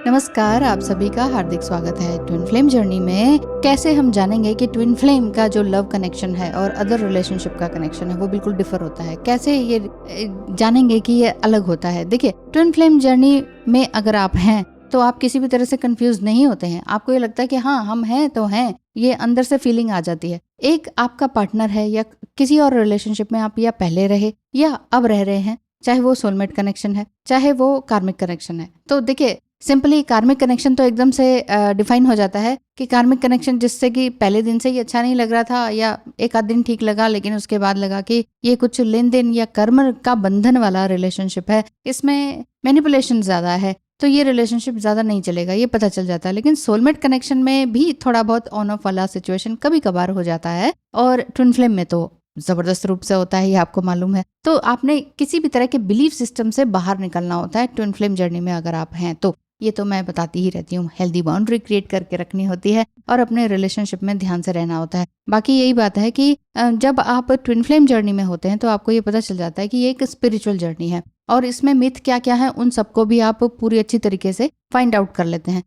नमस्कार, आप सभी का हार्दिक स्वागत है ट्विन फ्लेम जर्नी में। कैसे हम जानेंगे कि ट्विन फ्लेम का जो लव कनेक्शन है और अदर रिलेशनशिप का कनेक्शन है वो बिल्कुल डिफर होता है। कैसे ये जानेंगे कि ये अलग होता है। देखिए, ट्विन फ्लेम जर्नी में अगर आप हैं तो आप किसी भी तरह से कंफ्यूज नहीं होते हैं। आपको ये लगता है कि हाँ, हम हैं तो हैं, ये अंदर से फीलिंग आ जाती है। एक आपका पार्टनर है या किसी और रिलेशनशिप में आप या पहले रहे या अब रह रहे हैं, चाहे वो सोलमेट कनेक्शन है चाहे वो कार्मिक कनेक्शन है। तो देखिए, सिंपली कार्मिक कनेक्शन तो एकदम से डिफाइन हो जाता है कि कार्मिक कनेक्शन जिससे कि पहले दिन से ही अच्छा नहीं लग रहा था या एक आध दिन ठीक लगा, लेकिन उसके बाद लगा कि ये कुछ लेन देन या कर्म का बंधन वाला रिलेशनशिप है, इसमें मैनिपुलेशन ज्यादा है, तो ये रिलेशनशिप ज्यादा नहीं चलेगा, ये पता चल जाता है। लेकिन सोलमेट कनेक्शन में भी थोड़ा बहुत ऑन ऑफ वाला सिचुएशन कभी कभार हो जाता है, और ट्विन फ्लेम में तो जबरदस्त रूप से होता है, ये आपको मालूम है। तो आपने किसी भी तरह के बिलीफ सिस्टम से बाहर निकलना होता है ट्विन फ्लेम जर्नी में अगर आप हैं तो। ये तो मैं बताती ही रहती हूँ, हेल्दी बाउंड्री क्रिएट करके रखनी होती है और अपने रिलेशनशिप में ध्यान से रहना होता है। बाकी यही बात है कि जब आप ट्विन फ्लेम जर्नी में होते हैं तो आपको ये पता चल जाता है कि ये एक स्पिरिचुअल जर्नी है, और इसमें मिथ क्या क्या है उन सबको भी आप पूरी अच्छी तरीके से फाइंड आउट कर लेते हैं।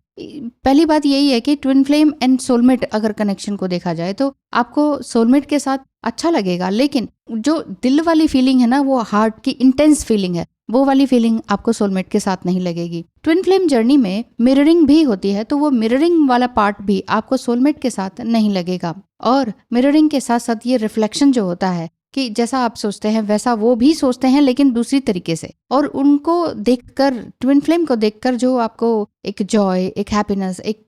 पहली बात यही है कि ट्विन फ्लेम एंड सोलमेट अगर कनेक्शन को देखा जाए तो आपको सोलमेट के साथ अच्छा लगेगा, लेकिन जो दिल वाली फीलिंग है ना, वो हार्ट की इंटेंस फीलिंग है, वो वाली फीलिंग आपको सोलमेट के साथ नहीं लगेगी। ट्विन फ्लेम जर्नी में मिररिंग भी होती है, तो वो मिररिंग वाला पार्ट भी आपको सोलमेट के साथ नहीं लगेगा। और मिररिंग के साथ साथ ये रिफ्लेक्शन जो होता है कि जैसा आप सोचते हैं वैसा वो भी सोचते हैं, लेकिन दूसरी तरीके से, और उनको देखकर, ट्विन फ्लेम को देखकर जो आपको एक जॉय, एक हैप्पीनेस, एक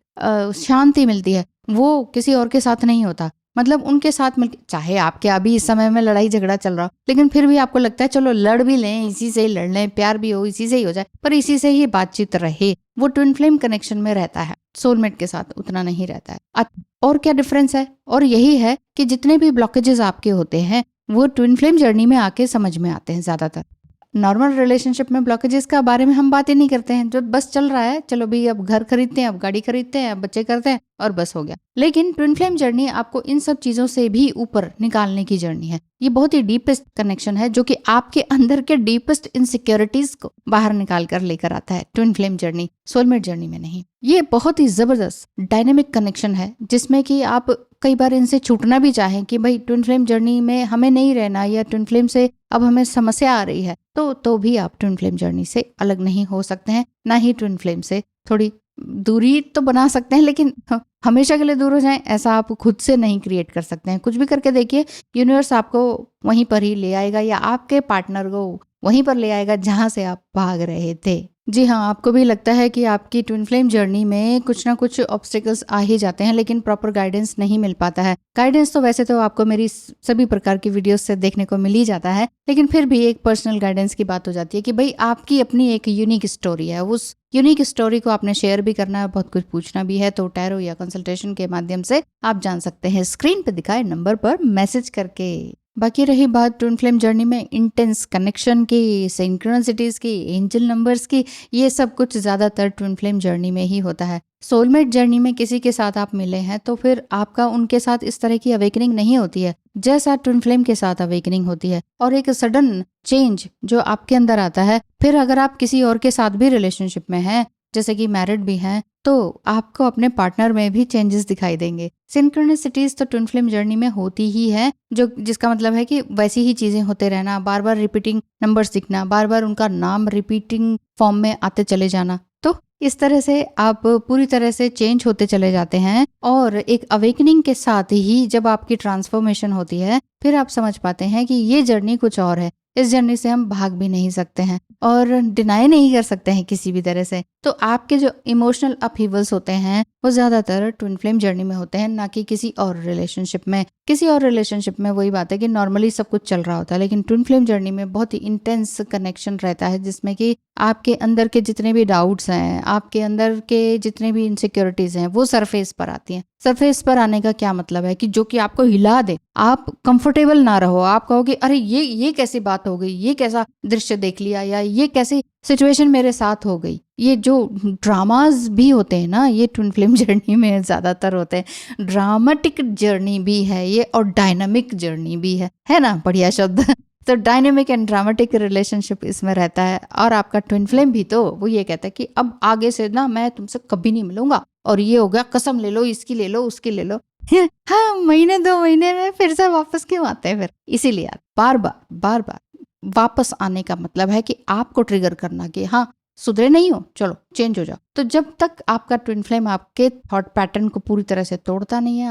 शांति मिलती है, वो किसी और के साथ नहीं होता। मतलब उनके साथ मिलकर, चाहे आपके अभी इस समय में लड़ाई झगड़ा चल रहा हो, लेकिन फिर भी आपको लगता है चलो लड़ भी लें, इसी से ही लड़ लें, प्यार भी हो इसी से ही हो जाए, पर इसी से ही बातचीत रहे, वो ट्विन फ्लेम कनेक्शन में रहता है। सोलमेट के साथ उतना नहीं रहता है। और क्या डिफरेंस है? और यही है कि जितने भी ब्लॉकेजेस आपके होते हैं वो ट्विन फ्लेम जर्नी में आके समझ में आते हैं। ज्यादातर नॉर्मल रिलेशनशिप में ब्लॉकेजेस का बारे में हम बात ही नहीं करते हैं, जो बस चल रहा है, चलो भाई अब घर खरीदते हैं, अब गाड़ी खरीदते हैं, अब बच्चे करते हैं और बस हो गया। लेकिन ट्विन फ्लेम जर्नी आपको इन सब चीजों से भी ऊपर निकालने की जर्नी है। ये बहुत ही डीपेस्ट कनेक्शन है जो कि आपके अंदर के डीपेस्ट इनसिक्योरिटीज को बाहर निकाल कर लेकर आता है। Twin flame journey soulmate journey में नहीं। ये बहुत ही जबरदस्त डायनेमिक कनेक्शन है जिसमें कि आप कई बार इनसे छूटना भी चाहें कि भाई ट्विन फ्लेम जर्नी में हमें नहीं रहना, या ट्विन फ्लेम से अब हमें समस्या आ रही है, तो भी आप ट्विन फ्लेम जर्नी से अलग नहीं हो सकते हैं, ना ही ट्विन फ्लेम से थोड़ी दूरी तो बना सकते हैं, लेकिन हमेशा के लिए दूर हो जाएं ऐसा आप खुद से नहीं क्रिएट कर सकते हैं। कुछ भी करके देखिए, यूनिवर्स आपको वहीं पर ही ले आएगा, या आपके पार्टनर को वहीं पर ले आएगा जहां से आप भाग रहे थे। जी हाँ, आपको भी लगता है कि आपकी ट्विन फ्लेम जर्नी में कुछ ना कुछ ऑब्स्टिकल्स आ ही जाते हैं, लेकिन प्रॉपर गाइडेंस नहीं मिल पाता है। गाइडेंस तो वैसे तो आपको मेरी सभी प्रकार की वीडियोस से देखने को मिल ही जाता है, लेकिन फिर भी एक पर्सनल गाइडेंस की बात हो जाती है कि भाई आपकी अपनी एक यूनिक स्टोरी है, उस यूनिक स्टोरी को आपने शेयर भी करना है, बहुत कुछ पूछना भी है, तो टैरो या कंसल्टेशन के माध्यम से आप जान सकते हैं स्क्रीन पे दिखाए नंबर पर मैसेज करके। बाकी रही बात ट्विन फ्लेम जर्नी में इंटेंस कनेक्शन की, सिंक्रोनिसिटीज की, एंजल नंबर्स की, ये सब कुछ ज्यादातर ट्विन फ्लेम जर्नी में ही होता है। सोलमेट जर्नी में किसी के साथ आप मिले हैं तो फिर आपका उनके साथ इस तरह की अवेकनिंग नहीं होती है जैसा ट्विन फ्लेम के साथ अवेकनिंग होती है, और एक सडन चेंज जो आपके अंदर आता है। फिर अगर आप किसी और के साथ भी रिलेशनशिप में हैं, जैसे कि मैरिड भी हैं, तो आपको अपने पार्टनर में भी चेंजेस दिखाई देंगे। सिंक्रोनिसिटीज तो ट्विन फ्लेम जर्नी में होती ही है, जो जिसका मतलब है कि वैसी ही चीजें होते रहना, बार बार रिपीटिंग नंबर्स दिखना, बार बार उनका नाम रिपीटिंग फॉर्म में आते चले जाना। तो इस तरह से आप पूरी तरह से चेंज होते चले जाते हैं, और एक अवेकनिंग के साथ ही जब आपकी ट्रांसफॉर्मेशन होती है फिर आप समझ पाते हैं कि ये जर्नी कुछ और है। इस जर्नी से हम भाग भी नहीं सकते हैं और डिनाई नहीं कर सकते हैं किसी भी तरह से। तो आपके जो इमोशनल अपहीवल्स होते हैं वो ज्यादातर ट्विन फ्लेम जर्नी में होते हैं, ना कि किसी और रिलेशनशिप में। किसी और रिलेशनशिप में वही बात है कि नॉर्मली सब कुछ चल रहा होता है, लेकिन ट्विन फ्लेम जर्नी में बहुत ही इंटेंस कनेक्शन रहता है, जिसमें कि आपके अंदर के जितने भी डाउट्स हैं, आपके अंदर के जितने भी इनसिक्योरिटीज हैं, वो सरफेस पर आती हैं। सरफेस पर आने का क्या मतलब है कि जो कि आपको हिला दे, आप कंफर्टेबल ना रहो, आप कहोगे अरे ये कैसी बात हो गई, ये कैसा दृश्य देख लिया, या ये कैसी सिचुएशन मेरे साथ हो गई। ये जो ड्रामाज भी होते हैं ना, ये ट्विन फ्लेम जर्नी में ज्यादातर होते हैं। ड्रामेटिक जर्नी भी है ये और डायनामिक जर्नी भी है ना, बढ़िया शब्द। तो डायनेमिक एंड ड्रामेटिक रिलेशनशिप इसमें रहता है। और आपका ट्विन फ्लेम भी तो वो ये कहता है कि अब आगे से ना मैं तुमसे कभी नहीं मिलूंगा, और ये हो गया, कसम ले लो, इसकी ले लो, उसकी ले लो। हाँ, महीने 2 महीने में फिर से वापस क्यों आते हैं फिर? इसीलिए बार बार वापस आने का मतलब है कि आपको ट्रिगर करना कि हाँ, सुधरे नहीं हो, चलो चेंज हो जाओ। तो जब तक आपका ट्विन फ्लेम आपके थॉट पैटर्न को पूरी तरह से तोड़ता नहीं है,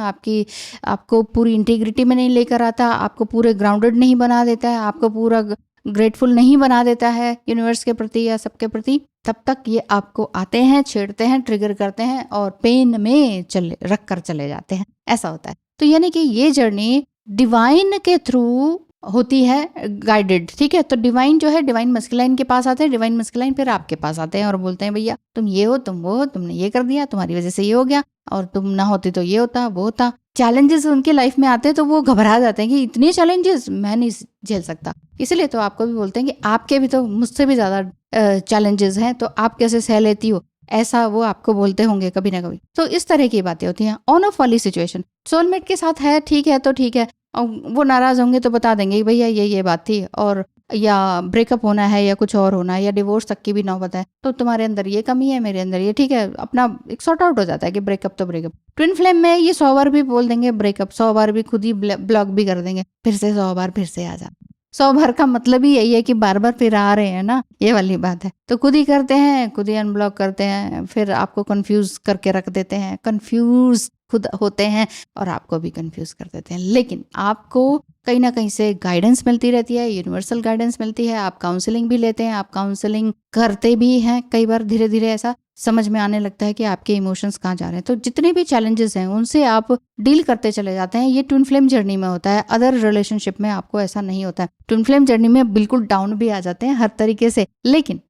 आपको पूरी इंटीग्रिटी में नहीं लेकर आता, आपको पूरे ग्राउंडेड नहीं बना देता है, आपको पूरा ग्रेटफुल नहीं बना देता है यूनिवर्स के प्रति या सबके प्रति, तब तक ये आपको आते हैं, छेड़ते हैं, ट्रिगर करते हैं और पेन में रख कर चले जाते हैं। ऐसा होता है। तो यानी कि ये जर्नी डिवाइन के थ्रू होती है, गाइडेड। ठीक है, तो डिवाइन जो है, डिवाइन मस्कुलाइन के पास आते हैं, डिवाइन मस्कुलाइन फिर आपके पास आते हैं और बोलते हैं भैया तुम ये हो, तुम वो हो, तुमने ये कर दिया, तुम्हारी वजह से ये हो गया, और तुम ना होती तो ये होता, वो होता। चैलेंजेस उनके लाइफ में आते हैं तो वो घबरा जाते हैं कि इतने चैलेंजेस मैं नहीं झेल सकता। इसलिए तो आपको भी बोलते हैं कि आपके भी तो मुझसे भी ज्यादा चैलेंजेस हैं, तो आप कैसे सह लेती हो, ऐसा वो आपको बोलते होंगे कभी ना कभी। तो इस तरह की बातें होती हैं। ऑन ऑफ वाली सिचुएशन सोलमेट के साथ है, ठीक है तो ठीक है, और वो नाराज होंगे तो बता देंगे भैया ये बात थी, और या ब्रेकअप होना है या कुछ और होना है या डिवोर्स तक की भी नौबत है, तो तुम्हारे अंदर ये कमी है, मेरे अंदर ये, ठीक है, अपना एक सॉर्ट आउट हो जाता है कि ब्रेकअप तो ब्रेकअप। ट्विन फ्लेम में ये 100 बार भी बोल देंगे ब्रेकअप, 100 बार भी खुद ही ब्लॉक भी कर देंगे, फिर से 100 बार फिर से आ जाते। 100 बार का मतलब ही यही है कि बार बार फिर आ रहे हैं ना, ये वाली बात है। तो खुद ही करते हैं, खुद ही अनब्लॉक करते हैं, फिर आपको कंफ्यूज करके रख देते हैं, कंफ्यूज खुद होते हैं और आपको भी कंफ्यूज कर देते हैं। लेकिन आपको कहीं ना कहीं से गाइडेंस मिलती रहती है, यूनिवर्सल गाइडेंस मिलती है। आप काउंसलिंग भी लेते हैं, आप काउंसलिंग करते भी हैं। कई बार धीरे धीरे ऐसा समझ में आने लगता है कि आपके इमोशंस कहाँ जा रहे हैं। तो जितने भी चैलेंजेस हैं उनसे आप डील करते चले जाते हैं। ये ट्विन फ्लेम जर्नी में होता है। अदर रिलेशनशिप में आपको ऐसा नहीं होता है। ट्विन फ्लेम जर्नी में बिल्कुल डाउन भी आ जाते हैं हर तरीके से, लेकिन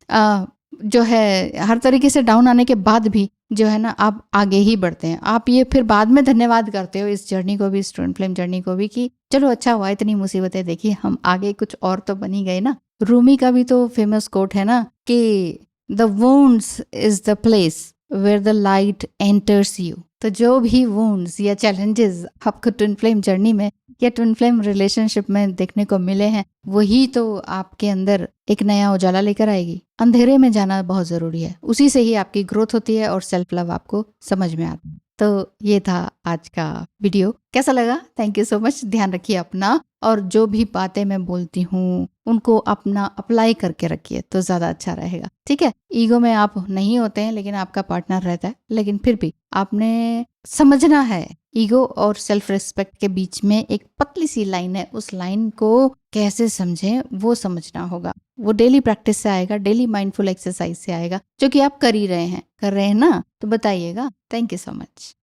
जो है हर तरीके से डाउन आने के बाद भी जो है ना, आप आगे ही बढ़ते हैं। आप ये फिर बाद में धन्यवाद करते हो इस जर्नी को भी, इस ट्विन फ्लेम जर्नी को भी, कि चलो अच्छा हुआ, इतनी मुसीबतें देखी, हम आगे कुछ और तो बनी गए ना। रूमी का भी तो फेमस कोट है ना कि the wounds is the place where the light enters you. तो जो भी वुंड्स या चैलेंजेस आपको ट्विन फ्लेम जर्नी में या ट्विन फ्लेम रिलेशनशिप में देखने को मिले हैं, वही तो आपके अंदर एक नया उजाला लेकर आएगी। अंधेरे में जाना बहुत जरूरी है, उसी से ही आपकी ग्रोथ होती है और सेल्फ लव आपको समझ में आता है। तो ये था आज का वीडियो। कैसा लगा? Thank you so much. ध्यान रखिए अपना, और जो भी बातें मैं बोलती हूँ उनको अपना अप्लाई करके रखिए तो ज्यादा अच्छा रहेगा। ठीक है, ईगो में आप नहीं होते हैं लेकिन आपका पार्टनर रहता है, लेकिन फिर भी आपने समझना है ईगो और सेल्फ रिस्पेक्ट के बीच में एक पतली सी लाइन है। उस लाइन को कैसे समझें वो समझना होगा। वो डेली प्रैक्टिस से आएगा, डेली माइंडफुल एक्सरसाइज से आएगा, जो कि आप कर ही रहे हैं, कर रहे हैं ना? तो बताइएगा। Thank you so much.